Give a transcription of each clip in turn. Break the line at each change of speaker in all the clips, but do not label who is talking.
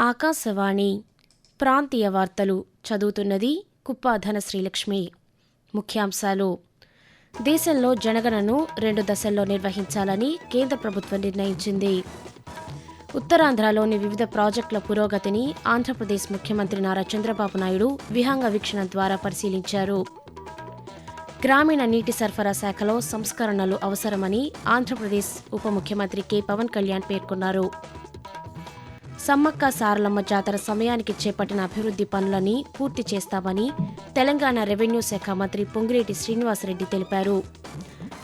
ఆకాశవాణి ప్రాంతీయ వార్తలు చదువుతున్నది కుప్పాధన శ్రీలక్ష్మి. ముఖ్యాంశాలు: దేశంలో జనగణనను 2 దశల్లో నిర్వహించాలని కేంద్ర ప్రభుత్వం నిర్ణయించింది. ఉత్తరాంధ్రలోని వివిధ ప్రాజెక్టుల పురోగతిని ఆంధ్రప్రదేశ్ ముఖ్యమంత్రి నారా చంద్రబాబు నాయుడు విహంగ వీక్షణ ద్వారా పరిశీలించారు. గ్రామీణ నీటి సరఫరా శాఖలో సంస్కరణలు అవసరమని ఆంధ్రప్రదేశ్ ఉప ముఖ్యమంత్రి కె. పవన్ కళ్యాణ్ పేర్కొన్నారు. సమ్మక్క సారలమ్మ జాతర సమయానికి చేపట్టిన అభివృద్ధి పనులని పూర్తి చేస్తామని తెలంగాణ రెవెన్యూ శాఖ మంత్రి పొంగిరెడ్డి శ్రీనివాసరెడ్డి తెలిపారు.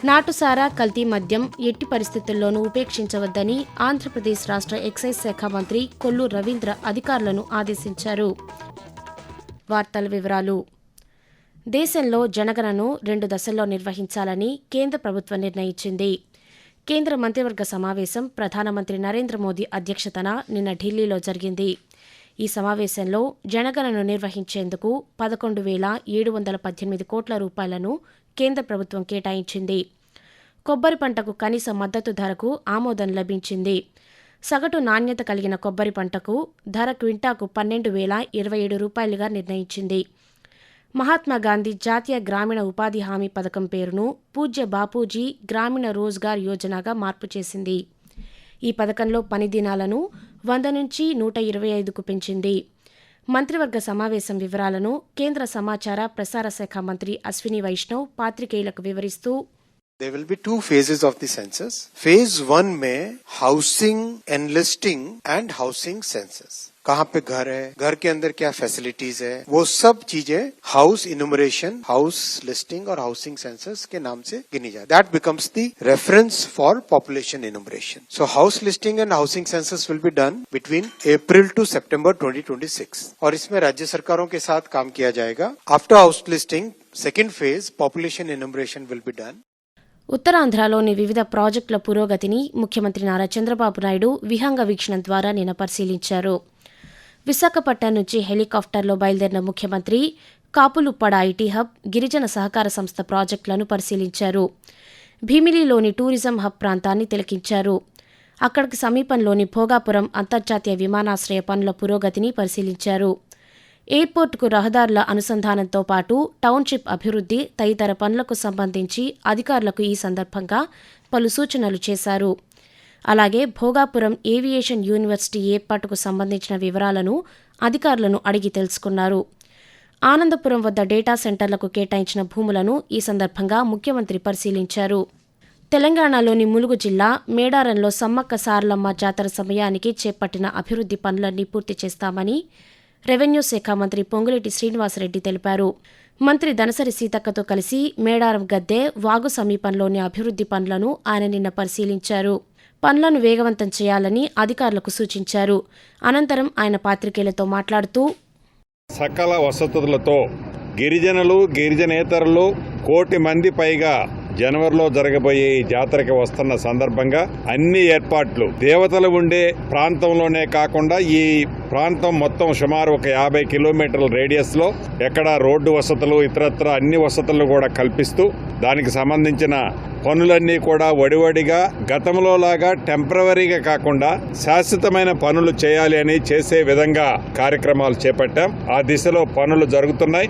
నాటుసారా, కల్తీ మద్యం ఎట్టి పరిస్థితుల్లోనూ ఉపేక్షించవద్దని ఆంధ్రప్రదేశ్ రాష్ట్ర ఎక్సైజ్ శాఖ మంత్రి కొల్లు రవీంద్ర అధికారులను ఆదేశించారు. వార్తల వివరాలు: దేశంలో జనగణనను 2 దశల్లో నిర్వహించాలని కేంద్ర ప్రభుత్వం నిర్ణయించింది. కేంద్ర మంత్రివర్గ సమావేశం ప్రధానమంత్రి నరేంద్ర మోదీ అధ్యక్షతన నిన్న ఢిల్లీలో జరిగింది. ఈ సమావేశంలో జనగణనను నిర్వహించేందుకు 11,718 కోట్ల రూపాయలను కేంద్ర ప్రభుత్వం కేటాయించింది. కొబ్బరి పంటకు కనీస మద్దతు ధరకు ఆమోదం లభించింది. సగటు నాణ్యత కలిగిన కొబ్బరి పంటకు ధర క్వింటాకు 12,027 రూపాయలుగా నిర్ణయించింది. మహాత్మాగాంధీ జాతీయ గ్రామీణ ఉపాధి హామీ పథకం పేరును పూజ్య బాపూజీ గ్రామీణ రోజ్గార్ యోజనగా మార్పు చేసింది. ఈ పథకంలో పని దినాలను 100 నుంచి 125కు పెంచింది. మంత్రివర్గ సమావేశం వివరాలను కేంద్ర సమాచార ప్రసార శాఖ మంత్రి అశ్విని వైష్ణవ్ పాత్రికేయులకు వివరిస్తూ,
There will be 2 phases of the census. Phase 1 में housing enlisting and housing census. कहाँ पे घर है, घर के अंदर क्या फैसिलिटीज है, वो सब चीजें हाउस इनुमरेशन, हाउस लिस्टिंग और हाउसिंग सेंसस के नाम से गिनी जाती है. That becomes the reference for population enumeration. So house listing and housing census will be done between April to September 2026. और इसमें राज्य सरकारों के साथ काम किया जाएगा. After house listing, second phase population enumeration will be done.
ఉత్తరాంధ్రలోని వివిధ ప్రాజెక్టుల పురోగతిని ముఖ్యమంత్రి నారా చంద్రబాబు నాయుడు విహంగ వీక్షణ ద్వారా నిన్న పరిశీలించారు. విశాఖపట్నం నుంచి హెలికాప్టర్లో బయలుదేరిన ముఖ్యమంత్రి కాపులుప్పడ ఐటీ హబ్, గిరిజన సహకార సంస్థ ప్రాజెక్టులను పరిశీలించారు. భీమిలిలోని టూరిజం హబ్ ప్రాంతాన్ని తిలకించారు. అక్కడికి సమీపంలోని భోగాపురం అంతర్జాతీయ విమానాశ్రయ పనుల పురోగతిని పరిశీలించారు. ఎయిర్పోర్టుకు రహదారుల అనుసంధానంతో పాటు టౌన్షిప్ అభివృద్ధి తదితర పనులకు సంబంధించి అధికారులకు ఈ సందర్భంగా పలు సూచనలు చేశారు. అలాగే భోగాపురం ఏవియేషన్ యూనివర్సిటీ ఏర్పాటుకు సంబంధించిన వివరాలను అధికారులను అడిగి తెలుసుకున్నారు. ఆనందపురం వద్ద డేటా సెంటర్లకు కేటాయించిన భూములను ఈ సందర్భంగా ముఖ్యమంత్రి పరిశీలించారు. తెలంగాణలోని ములుగు జిల్లా మేడారంలో సమ్మక్క సారలమ్మ జాతర సమయానికి చేపట్టిన అభివృద్ధి పనులన్నీ పూర్తి చేస్తామని రెవెన్యూ శాఖ మంత్రి పొంగిరెడ్డి శ్రీనివాసరెడ్డి తెలిపారు. మంత్రి దనసరి సీతక్కతో కలిసి మేడారం గద్దె, వాగు సమీపంలోని అభివృద్ధి పనులను ఆయన నిన్న పరిశీలించారు. పనులను వేగవంతం చేయాలని అధికారులకు సూచించారు. అనంతరం ఆయన పాత్రికేయులతో మాట్లాడుతూ,
సకల వసతులతో గిరిజనులు, గిరిజనేతరులు 1,00,00,000 మంది పైగా జనవరిలో జరగబోయే ఈ జాతరకి వస్తున్న సందర్భంగా అన్ని ఏర్పాట్లు దేవతలు ఉండే ప్రాంతంలోనే కాకుండా ఈ ప్రాంతం మొత్తం సుమారు ఒక 50 కిలోమీటర్ల రేడియస్ లో ఎక్కడ రోడ్డు వసతులు ఇతరత్ర అన్ని వసతులను కూడా కల్పిస్తూ దానికి సంబంధించిన పనులన్నీ కూడా వడివడిగా గతంలో లాగా టెంపరవరీగా కాకుండా శాశ్వతమైన పనులు చేయాలి అని చేసే విధంగా కార్యక్రమాలు చేపట్టాం. ఆ దిశలో పనులు జరుగుతున్నాయి.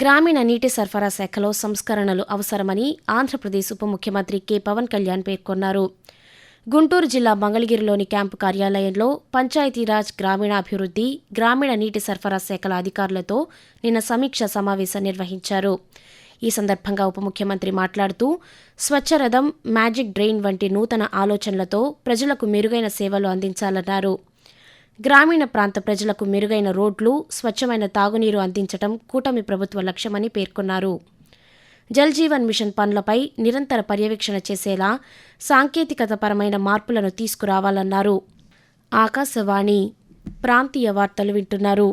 గ్రామీణ నీటి సరఫరా శాఖలో సంస్కరణలు అవసరమని ఆంధ్రప్రదేశ్ ఉప ముఖ్యమంత్రి కె. పవన్ కళ్యాణ్ పేర్కొన్నారు. గుంటూరు జిల్లా మంగళగిరిలోని క్యాంపు కార్యాలయంలో పంచాయతీరాజ్, గ్రామీణాభివృద్ధి, గ్రామీణ నీటి సరఫరా శాఖల అధికారులతో నిన్న సమీక్ష సమావేశం నిర్వహించారు. ఈ సందర్భంగా ఉప ముఖ్యమంత్రి మాట్లాడుతూ, స్వచ్ఛరథం, మ్యాజిక్ డ్రెయిన్ వంటి నూతన ఆలోచనలతో ప్రజలకు మెరుగైన సేవలు అందించాలన్నారు. గ్రామీణ ప్రాంత ప్రజలకు మెరుగైన రోడ్లు, స్వచ్ఛమైన తాగునీరు అందించడం కూటమి ప్రభుత్వ లక్ష్యమని పేర్కొన్నారు. జల్ జీవన్ మిషన్ పనులపై నిరంతర పర్యవేక్షణ చేసేలా సాంకేతికతపరమైన మార్పులను తీసుకురావాలన్నారు. ఆకాశవాణి ప్రాంతీయ వార్తలు వింటున్నారు.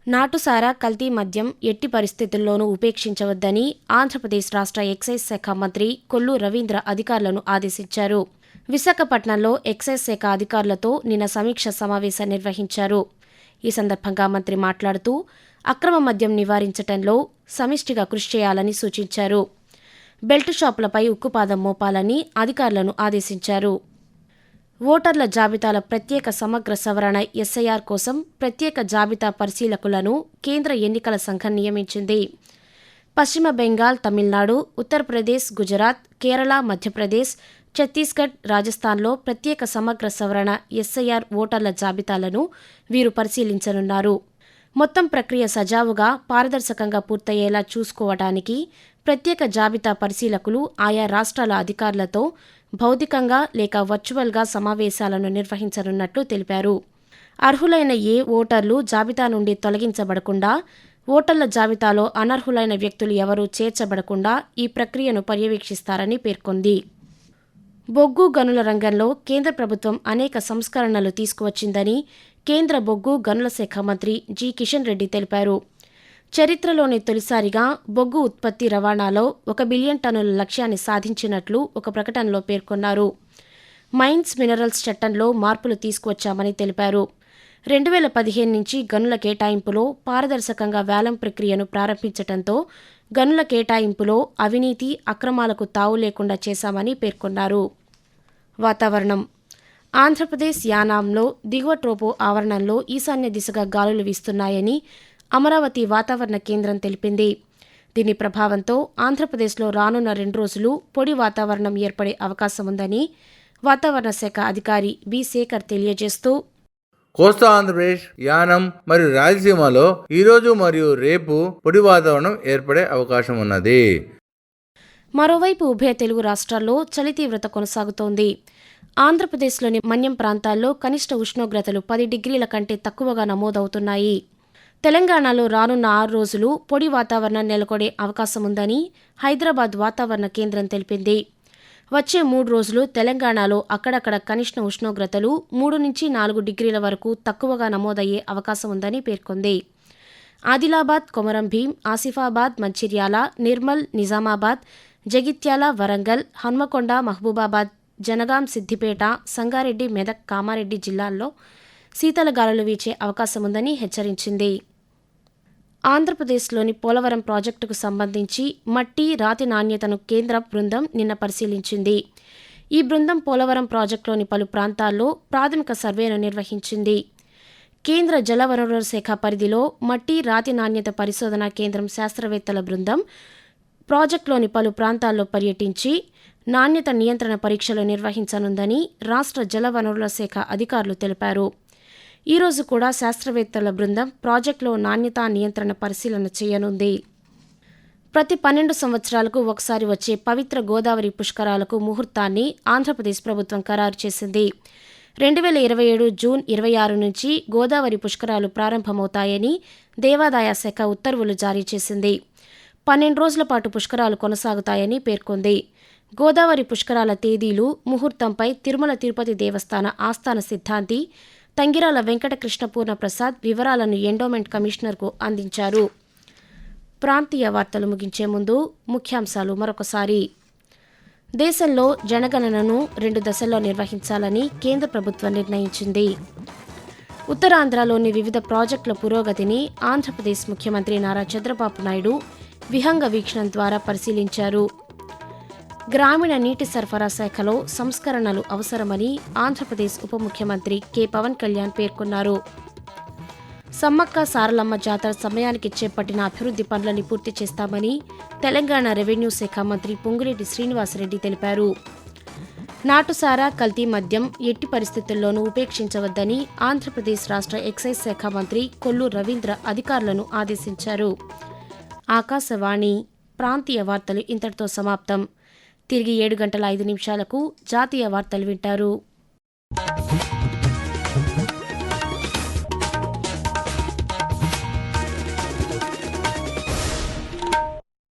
నాటుసారా, కల్తీ మద్యం ఎట్టి పరిస్థితుల్లోనూ ఉపేక్షించవద్దని ఆంధ్రప్రదేశ్ రాష్ట్ర ఎక్సైజ్ శాఖ మంత్రి కొల్లు రవీంద్ర అధికారులను ఆదేశించారు. విశాఖపట్నంలో ఎక్సైజ్ శాఖ అధికారులతో నిన్న సమీక్ష సమావేశం నిర్వహించారు. ఈ సందర్భంగా మంత్రి మాట్లాడుతూ, అక్రమ మద్యం నివారించడంలో సమిష్టిగా కృషి చేయాలని సూచించారు. బెల్ట్ షాపులపై ఉక్కుపాదం మోపాలని అధికారులను ఆదేశించారు. ఓటర్ల జాబితాల ప్రత్యేక సమగ్ర సవరణ ఎస్ఐఆర్ కోసం ప్రత్యేక జాబితా పరిశీలకులను కేంద్ర ఎన్నికల సంఘం నియమించింది. పశ్చిమ బెంగాల్, తమిళనాడు, ఉత్తరప్రదేశ్, గుజరాత్, కేరళ, మధ్యప్రదేశ్, ఛత్తీస్గఢ్, రాజస్థాన్లో ప్రత్యేక సమగ్ర సవరణ ఎస్ఐఆర్ ఓటర్ల జాబితాలను వీరు పరిశీలించనున్నారు. మొత్తం ప్రక్రియ సజావుగా, పారదర్శకంగా పూర్తయ్యేలా చూసుకోవడానికి ప్రత్యేక జాబితా పరిశీలకులు ఆయా రాష్ట్రాల అధికారులతో భౌతికంగా లేక వర్చువల్గా సమావేశాలను నిర్వహించనున్నట్లు తెలిపారు. అర్హులైన ఏ ఓటర్లు జాబితా నుండి తొలగించబడకుండా, ఓటర్ల జాబితాలో అనర్హులైన వ్యక్తులు ఎవరూ చేర్చబడకుండా ఈ ప్రక్రియను పర్యవేక్షిస్తారని పేర్కొంది. బొగ్గు గనుల రంగంలో కేంద్ర ప్రభుత్వం అనేక సంస్కరణలు తీసుకువచ్చిందని కేంద్ర బొగ్గు గనుల శాఖ మంత్రి జి. కిషన్ రెడ్డి తెలిపారు. చరిత్రలోనే తొలిసారిగా బొగ్గు ఉత్పత్తి రవాణాలో 1 బిలియన్ టన్నుల లక్ష్యాన్ని సాధించినట్లు ఒక ప్రకటనలో పేర్కొన్నారు. మైన్స్ మినరల్స్ చట్టంలో మార్పులు తీసుకువచ్చామని తెలిపారు. 2015 నుంచి గనుల కేటాయింపులో పారదర్శకంగా వేలం ప్రక్రియను ప్రారంభించడంతో గనుల కేటాయింపులో అవినీతి, అక్రమాలకు తావు లేకుండా చేశామని పేర్కొన్నారు. వాతావరణం. ఆంధ్రప్రదేశ్ యానాంలో దిగువ ట్రోపో ఆవరణంలో ఈశాన్య దిశగా గాలులు వీస్తున్నాయని అమరావతి వాతావరణ కేంద్రం తెలిపింది. దీని ప్రభావంతో ఆంధ్రప్రదేశ్లో రానున్న 2 రోజులు పొడి వాతావరణం ఏర్పడే అవకాశం ఉందని వాతావరణ శాఖ అధికారి బి. శేఖర్ తెలియజేస్తూ,
కోస్తా ఆంధ్రప్రదేశ్, యానం మరియు రాయలసీమలో ఈరోజు మరియు రేపు పొడి వాతావరణం ఏర్పడే అవకాశం ఉన్నది.
మరోవైపు ఉభయ తెలుగు రాష్ట్రాల్లో చలి తీవ్రత కొనసాగుతోంది. ఆంధ్రప్రదేశ్లోని మన్యం ప్రాంతాల్లో కనిష్ట ఉష్ణోగ్రతలు 10 డిగ్రీల కంటే తక్కువగా నమోదవుతున్నాయి. తెలంగాణలో రానున్న 6 రోజులు పొడి వాతావరణం నెలకొనే అవకాశం ఉందని హైదరాబాద్ వాతావరణ కేంద్రం తెలిపింది. వచ్చే 3 రోజులు తెలంగాణలో అక్కడక్కడ కనిష్ట ఉష్ణోగ్రతలు 3 నుంచి 4 డిగ్రీల వరకు తక్కువగా నమోదయ్యే అవకాశం ఉందని పేర్కొంది. ఆదిలాబాద్, కొమరం భీం, ఆసిఫాబాద్, మంచిర్యాల, నిర్మల్, నిజామాబాద్, జగిత్యాల, వరంగల్, హన్మకొండ, మహబూబాబాద్, జనగాం, సిద్దిపేట, సంగారెడ్డి, మెదక్, కామారెడ్డి జిల్లాల్లో శీతల గాలులు వీచే అవకాశం ఉందని హెచ్చరించింది. ఆంధ్రప్రదేశ్లోని పోలవరం ప్రాజెక్టుకు సంబంధించి మట్టి, రాతి నాణ్యతను కేంద్ర బృందం నిన్న పరిశీలించింది. ఈ బృందం పోలవరం ప్రాజెక్టులోని పలు ప్రాంతాల్లో ప్రాథమిక సర్వేను నిర్వహించింది. కేంద్ర జలవనరుల శాఖ పరిధిలో మట్టి, రాతి నాణ్యత పరిశోధనా కేంద్రం శాస్త్రవేత్తల బృందం ప్రాజెక్టులోని పలు ప్రాంతాల్లో పర్యటించి నాణ్యత నియంత్రణ పరీక్షలు నిర్వహించనుందని రాష్ట్ర జలవనరుల శాఖ అధికారులు తెలిపారు. ఈ రోజు కూడా శాస్త్రవేత్తల బృందం ప్రాజెక్టులో నాణ్యతా నియంత్రణ పరిశీలన చేయనుంది. ప్రతి 12 సంవత్సరాలకు ఒకసారి వచ్చే పవిత్ర గోదావరి పుష్కరాలకు ముహూర్తాన్ని ఆంధ్రప్రదేశ్ ప్రభుత్వం ఖరారు చేసింది. 2027 జూన్ 26 నుంచి గోదావరి పుష్కరాలు ప్రారంభమవుతాయని దేవాదాయ శాఖ ఉత్తర్వులు జారీ చేసింది. 12 రోజుల పాటు పుష్కరాలు కొనసాగుతాయని పేర్కొంది. గోదావరి పుష్కరాల తేదీలు, ముహూర్తంపై తిరుమల తిరుపతి దేవస్థాన ఆస్థాన సిద్ధాంతి తంగిరాల వెంకటకృష్ణ పూర్ణప్రసాద్ వివరాలను ఎండోమెంట్ కమిషనర్కు అందించారు. ప్రాంతీయ వార్తలు ముగించే ముందు ముఖ్యాంశాలు మరొకసారి. దేశంలో జనగణనను 2 దశల్లో నిర్వహించాలని కేంద్ర ప్రభుత్వం నిర్ణయించింది. ఉత్తరాంధ్రలోని వివిధ ప్రాజెక్టుల పురోగతిని ఆంధ్రప్రదేశ్ ముఖ్యమంత్రి నారా చంద్రబాబు నాయుడు విహంగ వీక్షణం ద్వారా పరిశీలించారు. గ్రామీణ నీటి సరఫరా శాఖలో సంస్కరణలు అవసరమని ఆంధ్రప్రదేశ్ ఉప ముఖ్యమంత్రి కె. పవన్ కళ్యాణ్ పేర్కొన్నారు. సమ్మక్క సారలమ్మ జాతర సమయానికి చేపట్టిన అభివృద్ధి పనులను పూర్తి చేస్తామని తెలంగాణ రెవెన్యూ శాఖ మంత్రి పొంగులేటి శ్రీనివాసరెడ్డి తెలిపారు. నాటుసారా, కల్తీ మద్యం ఎట్టి పరిస్థితుల్లోనూ ఉపేక్షించవద్దని ఆంధ్రప్రదేశ్ రాష్ట్ర ఎక్సైజ్ శాఖ మంత్రి కొల్లు రవీంద్ర అధికారులను ఆదేశించారు. ఆకాశవాణి ప్రాంతీయ వార్తలు ఇంతటితో సమాప్తం. తిరిగి 7 గంటల 5 నిమిషాలకు జాతీయ వార్తలు వింటారు.